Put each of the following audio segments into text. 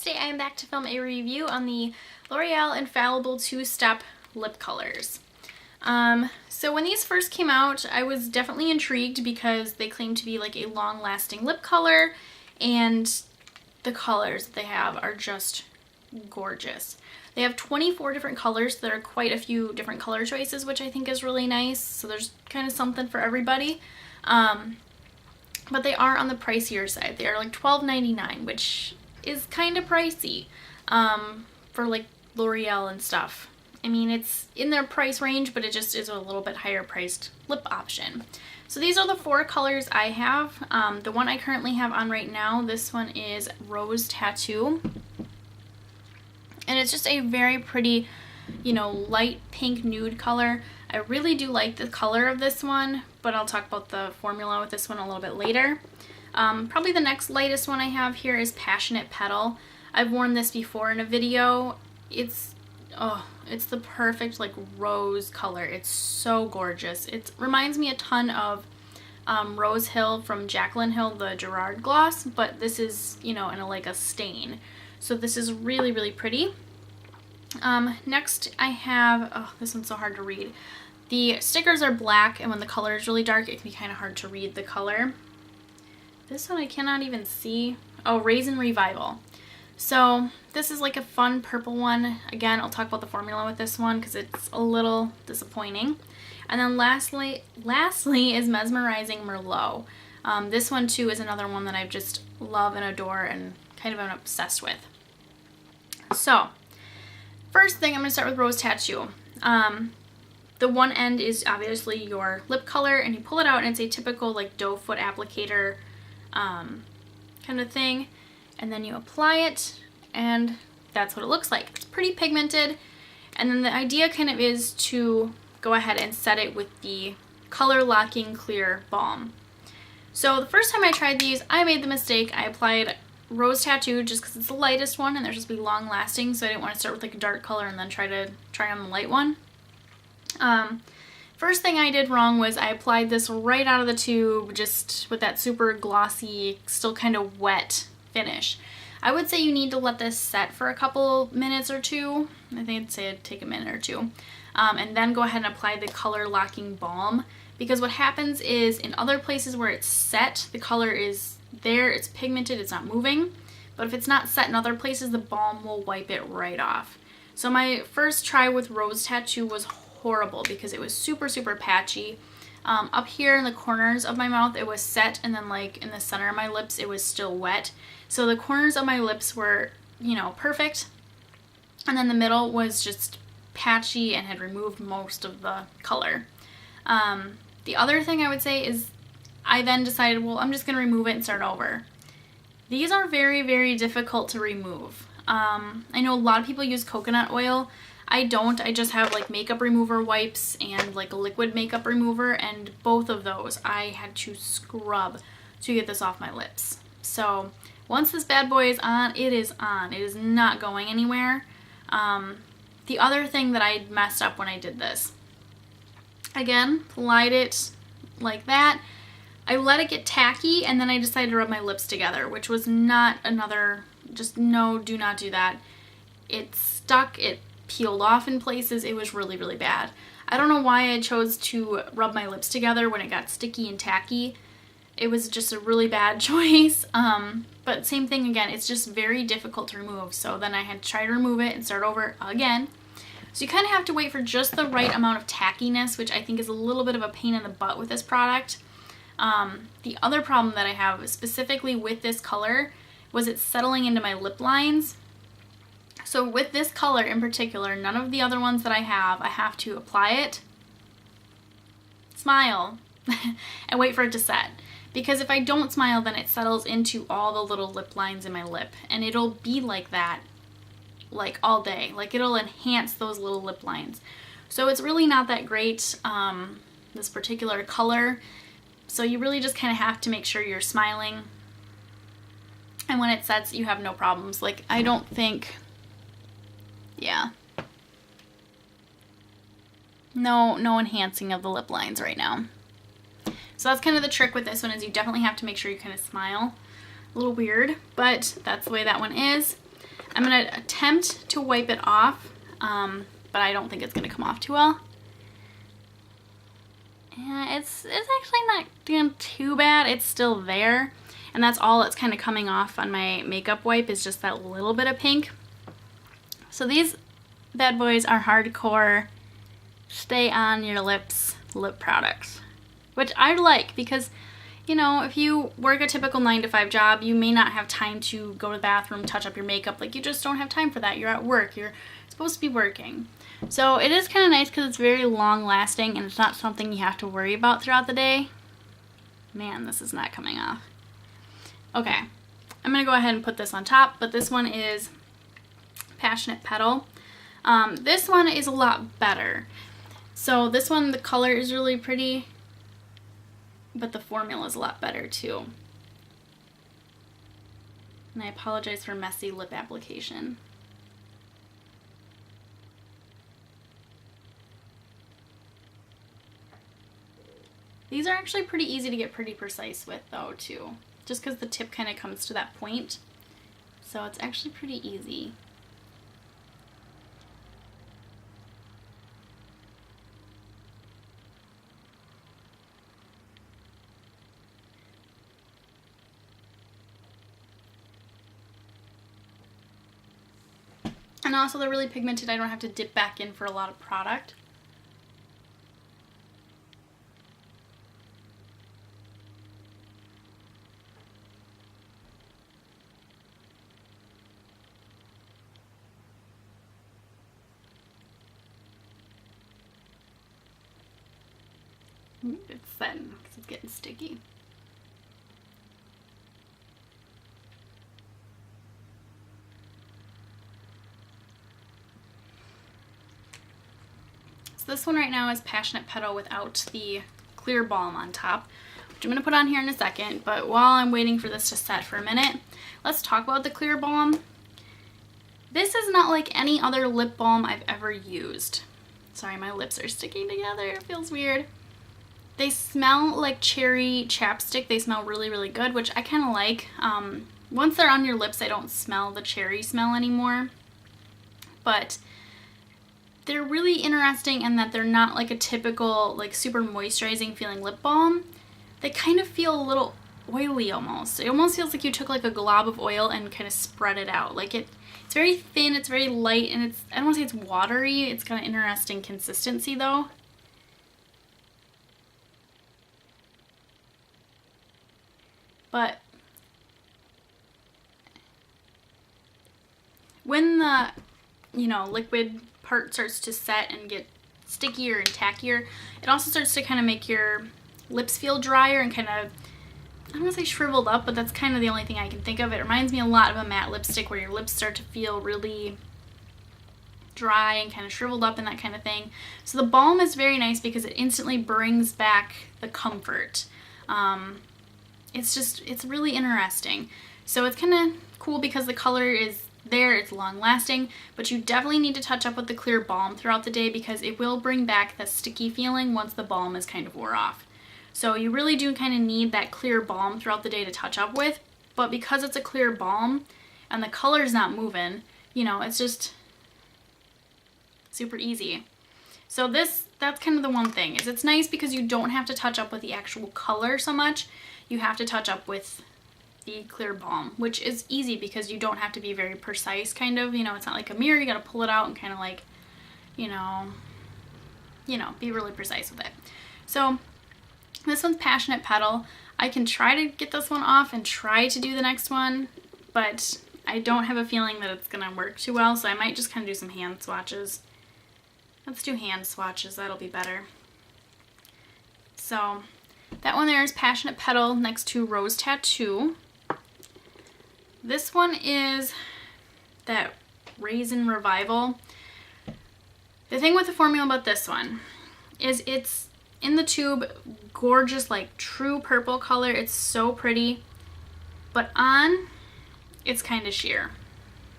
today I am back to film a review on the L'Oreal Infallible 2-Step Lip Colors. So when these first came out, I was definitely intrigued because they claim to be like a long-lasting lip color, and the colors that they have are just gorgeous. They have 24 different colors. There are quite a few different color choices, which I think is really nice. So there's kind of something for everybody. But they are on the pricier side. They are like $12.99, which is kind of pricey for like L'Oreal and stuff. I mean, it's in their price range, but it just is a little bit higher priced lip option. So these are the 4 colors I have. The one I currently have on right now, this one is Rose Tattoo. And it's just a very pretty, you know, light pink nude color. I really do like the color of this one, but I'll talk about the formula with this one a little bit later. Probably the next lightest one I have here is Passionate Petal. I've worn this before in a video. It's the perfect like rose color. It's so gorgeous. It reminds me a ton of Rose Hill from Jaclyn Hill, the Gerard gloss, but this is, you know, in a stain. So this is really, really pretty. Next I have, oh, this one's so hard to read. The stickers are black, and when the color is really dark, it can be kind of hard to read the color. This one I cannot even see. Oh, Raisin Revival. So this is like a fun purple one. Again, I'll talk about the formula with this one because it's a little disappointing. And then lastly is Mesmerizing Merlot. This one too is another one that I just love and adore and kind of am obsessed with. So first thing, I'm going to start with Rose Tattoo. The one end is obviously your lip color, and you pull it out and it's a typical like doe foot applicator kind of thing. And then you apply it, and that's what it looks like. It's pretty pigmented. And then the idea kind of is to go ahead and set it with the Color Locking Clear Balm. So the first time I tried these, I made the mistake. I applied Rose Tattoo just because it's the lightest one and they're supposed to be long lasting, so I didn't want to start with like a dark color and then try on the light one. First thing I did wrong was I applied this right out of the tube, just with that super glossy, still kind of wet finish. I would say you need to let this set for a couple minutes or two. I think I'd say it'd take a minute or two. And then go ahead and apply the Color Locking Balm, because what happens is in other places where it's set, the color is there, it's pigmented, it's not moving. But if it's not set in other places, the balm will wipe it right off. So my first try with Rose Tattoo was horrible because it was super, super patchy. Up here in the corners of my mouth it was set, and then like in the center of my lips it was still wet. So the corners of my lips were, you know, perfect, and then the middle was just patchy and had removed most of the color. The other thing I would say is I then decided, well, I'm just going to remove it and start over. These are very, very difficult to remove. I know a lot of people use coconut oil. I don't. I just have like makeup remover wipes and like a liquid makeup remover, and both of those I had to scrub to get this off my lips. So once this bad boy is on, it is on. It is not going anywhere. The other thing that I messed up when I did this, again, applied it like that. I let it get tacky, and then I decided to rub my lips together, which was not another, just no, do not do that. It stuck, it peeled off in places. It was really, really bad. I don't know why I chose to rub my lips together when it got sticky and tacky. It was just a really bad choice. But same thing again, it's just very difficult to remove. So then I had to try to remove it and start over again. So you kind of have to wait for just the right amount of tackiness, which I think is a little bit of a pain in the butt with this product. The other problem that I have specifically with this color was it's settling into my lip lines. So with this color in particular, none of the other ones that I have to apply it, smile, and wait for it to set. Because if I don't smile, then it settles into all the little lip lines in my lip, and it'll be like that like all day. Like it'll enhance those little lip lines. So it's really not that great, this particular color. So you really just kind of have to make sure you're smiling. And when it sets, you have no problems. Like I don't think, yeah. No enhancing of the lip lines right now. So that's kind of the trick with this one, is you definitely have to make sure you kind of smile. A little weird, but that's the way that one is. I'm going to attempt to wipe it off, but I don't think it's going to come off too well. Yeah, it's actually not doing too bad. It's still there. And that's all that's kind of coming off on my makeup wipe is just that little bit of pink. So these bad boys are hardcore stay on your lips lip products, which I like because, you know, if you work a typical 9-to-5 job, you may not have time to go to the bathroom, touch up your makeup. Like, you just don't have time for that. You're at work. You're supposed to be working. So it is kind of nice because it's very long lasting and it's not something you have to worry about throughout the day. Man, this is not coming off. Okay, I'm going to go ahead and put this on top, but this one is Passionate Petal. This one is a lot better. So this one, the color is really pretty, but the formula is a lot better too. And I apologize for messy lip application. These are actually pretty easy to get pretty precise with though too, just because the tip kind of comes to that point. So it's actually pretty easy. And also they're really pigmented. I don't have to dip back in for a lot of product. It's thin because it's getting sticky. So this one right now is Passionate Petal without the clear balm on top, which I'm going to put on here in a second. But while I'm waiting for this to set for a minute, let's talk about the clear balm. This is not like any other lip balm I've ever used. Sorry, my lips are sticking together. It feels weird. They smell like cherry chapstick. They smell really, really good, which I kind of like. Once they're on your lips, they don't smell the cherry smell anymore. But they're really interesting in that they're not like a typical, like super moisturizing feeling lip balm. They kind of feel a little oily almost. It almost feels like you took like a glob of oil and kind of spread it out. Like it's very thin, it's very light, and I don't want to say it's watery. It's got an interesting consistency though. But when the, you know, liquid part starts to set and get stickier and tackier, it also starts to kind of make your lips feel drier and kind of, I don't want to say shriveled up, but that's kind of the only thing I can think of. It reminds me a lot of a matte lipstick where your lips start to feel really dry and kind of shriveled up and that kind of thing. So the balm is very nice because it instantly brings back the comfort. It's really interesting. So it's kind of cool because the color is there, it's long lasting, but you definitely need to touch up with the clear balm throughout the day because it will bring back the sticky feeling once the balm is kind of wore off. So you really do kind of need that clear balm throughout the day to touch up with, but because it's a clear balm and the color's not moving, you know, it's just super easy. So that's kind of the one thing, is it's nice because you don't have to touch up with the actual color so much. You have to touch up with the clear balm, which is easy because you don't have to be very precise, kind of, you know, it's not like a mirror, you gotta pull it out and kind of like, you know, be really precise with it. So this one's Passionate Petal. I can try to get this one off and try to do the next one, but I don't have a feeling that it's gonna work too well, so I might just kind of do some hand swatches. Let's do hand swatches, that'll be better. So that one there is Passionate Petal next to Rose Tattoo. This one is that Raisin Revival. The thing with the formula about this one is it's in the tube, gorgeous, like true purple color. It's so pretty, but on, it's kind of sheer,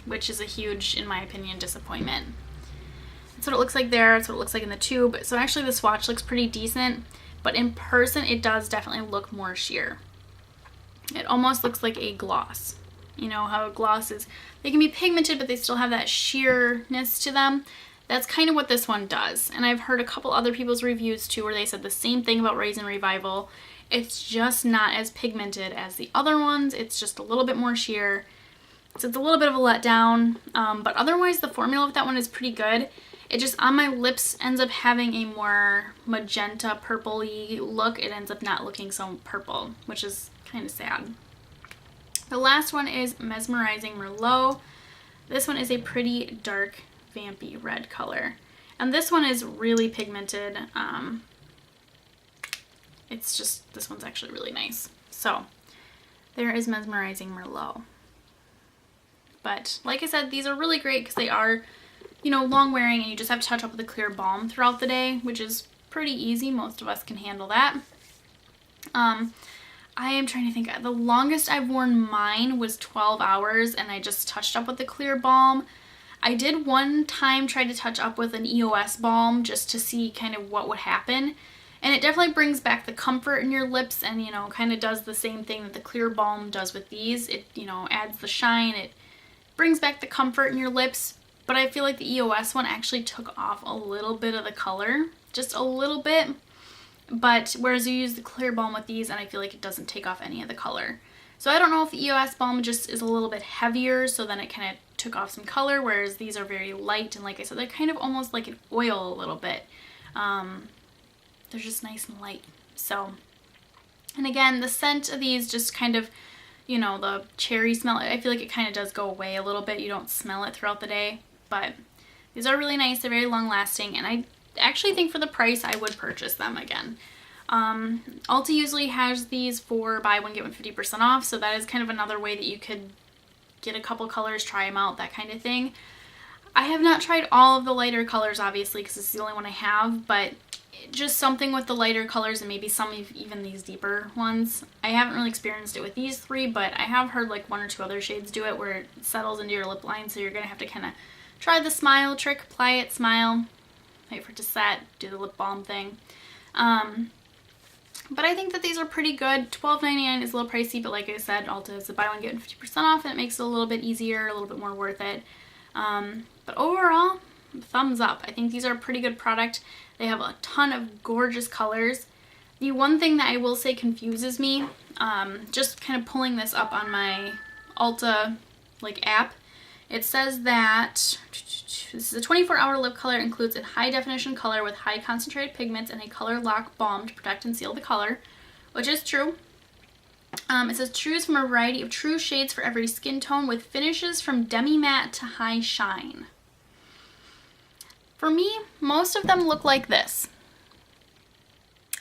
which is a huge, in my opinion, disappointment. That's what it looks like there. That's what it looks like in the tube. So actually the swatch looks pretty decent, but in person it does definitely look more sheer. It almost looks like a gloss, you know, how glosses, they can be pigmented, but they still have that sheerness to them. That's kind of what this one does. And I've heard a couple other people's reviews too where they said the same thing about Raisin Revival. It's just not as pigmented as the other ones. It's just a little bit more sheer. So it's a little bit of a letdown, but otherwise the formula with that one is pretty good. It just on my lips ends up having a more magenta purpley look. It ends up not looking so purple, which is kind of sad. The last one is Mesmerizing Merlot. This one is a pretty dark vampy red color. And this one is really pigmented. It's just, this one's actually really nice. So there is Mesmerizing Merlot. But like I said, these are really great because they are, you know, long wearing and you just have to touch up with a clear balm throughout the day, which is pretty easy. Most of us can handle that. I am trying to think. The longest I've worn mine was 12 hours and I just touched up with the clear balm. I did one time try to touch up with an EOS balm just to see kind of what would happen. And it definitely brings back the comfort in your lips and, you know, kind of does the same thing that the clear balm does with these. It, you know, adds the shine. It brings back the comfort in your lips. But I feel like the EOS one actually took off a little bit of the color. Just a little bit. But whereas you use the clear balm with these and I feel like it doesn't take off any of the color. So I don't know if the EOS balm just is a little bit heavier, so then it kind of took off some color, whereas these are very light, and like I said, they're kind of almost like an oil a little bit. They're just nice and light. So, and again, the scent of these just kind of, you know, the cherry smell, I feel like it kind of does go away a little bit. You don't smell it throughout the day, but these are really nice. They're very long lasting, and I actually think for the price I would purchase them again. Ulta usually has these for buy one get one 50% off, so that is kind of another way that you could get a couple colors, try them out, that kind of thing. I have not tried all of the lighter colors obviously because this is the only one I have, but just something with the lighter colors and maybe some of even these deeper ones. I haven't really experienced it with these three, but I have heard like one or two other shades do it where it settles into your lip line, so you're gonna have to kind of try the smile trick, apply it, smile, wait for it to set, do the lip balm thing. But I think that these are pretty good. $12.99 is a little pricey, but like I said, Ulta is a buy one get one 50% off, and it makes it a little bit easier, a little bit more worth it. But overall, thumbs up. I think these are a pretty good product. They have a ton of gorgeous colors. The one thing that I will say confuses me, just kind of pulling this up on my Ulta like app, it says that this is a 24-hour lip color, includes a high definition color with high concentrated pigments and a color lock balm to protect and seal the color, which is true. It says choose from a variety of true shades for every skin tone with finishes from demi matte to high shine. For me, most of them look like this.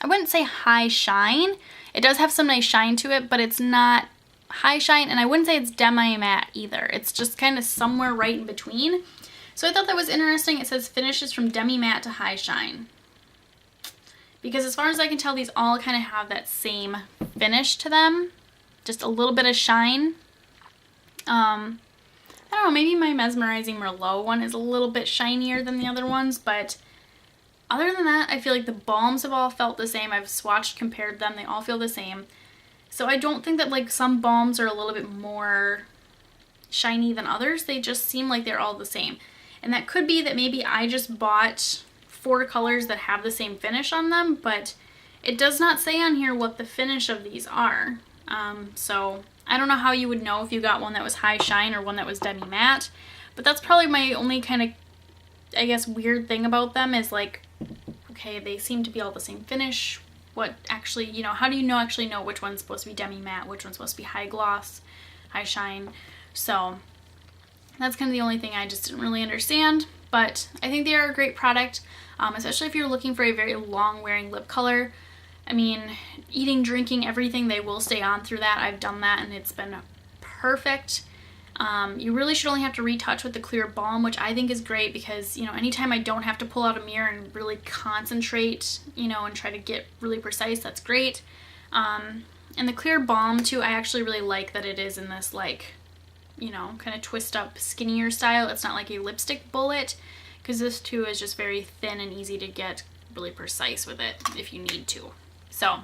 I wouldn't say high shine. It does have some nice shine to it, but it's not high shine, and I wouldn't say it's demi matte either. It's just kind of somewhere right in between. So I thought that was interesting. It says finishes from demi matte to high shine. Because as far as I can tell, these all kind of have that same finish to them. Just a little bit of shine. I don't know, maybe my Mesmerizing Merlot one is a little bit shinier than the other ones, but other than that, I feel like the balms have all felt the same. I've swatched, compared them, they all feel the same. So I don't think that like some balms are a little bit more shiny than others. They just seem like they're all the same. And that could be that maybe I just bought 4 colors that have the same finish on them, but it does not say on here what the finish of these are. So I don't know how you would know if you got one that was high shine or one that was demi matte, but that's probably my only kind of, I guess, weird thing about them is like, okay, they seem to be all the same finish. What actually, you know, how do you actually know which one's supposed to be demi matte, which one's supposed to be high gloss, high shine? So that's kind of the only thing I just didn't really understand, but I think they are a great product, especially if you're looking for a very long wearing lip color. I mean, eating, drinking, everything, they will stay on through that. I've done that and it's been perfect. You really should only have to retouch with the clear balm, which I think is great because, you know, anytime I don't have to pull out a mirror and really concentrate, you know, and try to get really precise, that's great. And the clear balm too, I actually really like that it is in this like, you know, kind of twist up skinnier style. It's not like a lipstick bullet, because this too is just very thin and easy to get really precise with it if you need to. So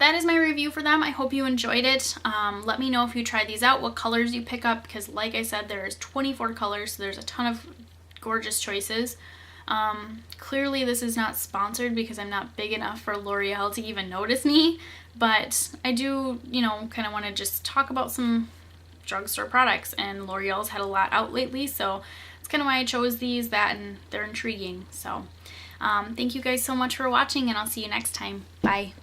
that is my review for them. I hope you enjoyed it. Let me know if you try these out, what colors you pick up, because like I said, there's 24 colors, so there's a ton of gorgeous choices. Clearly this is not sponsored because I'm not big enough for L'Oreal to even notice me, but I do, you know, kind of want to just talk about some drugstore products, and L'Oreal's had a lot out lately, so it's kind of why I chose these, and they're intriguing. So thank you guys so much for watching, and I'll see you next time. Bye.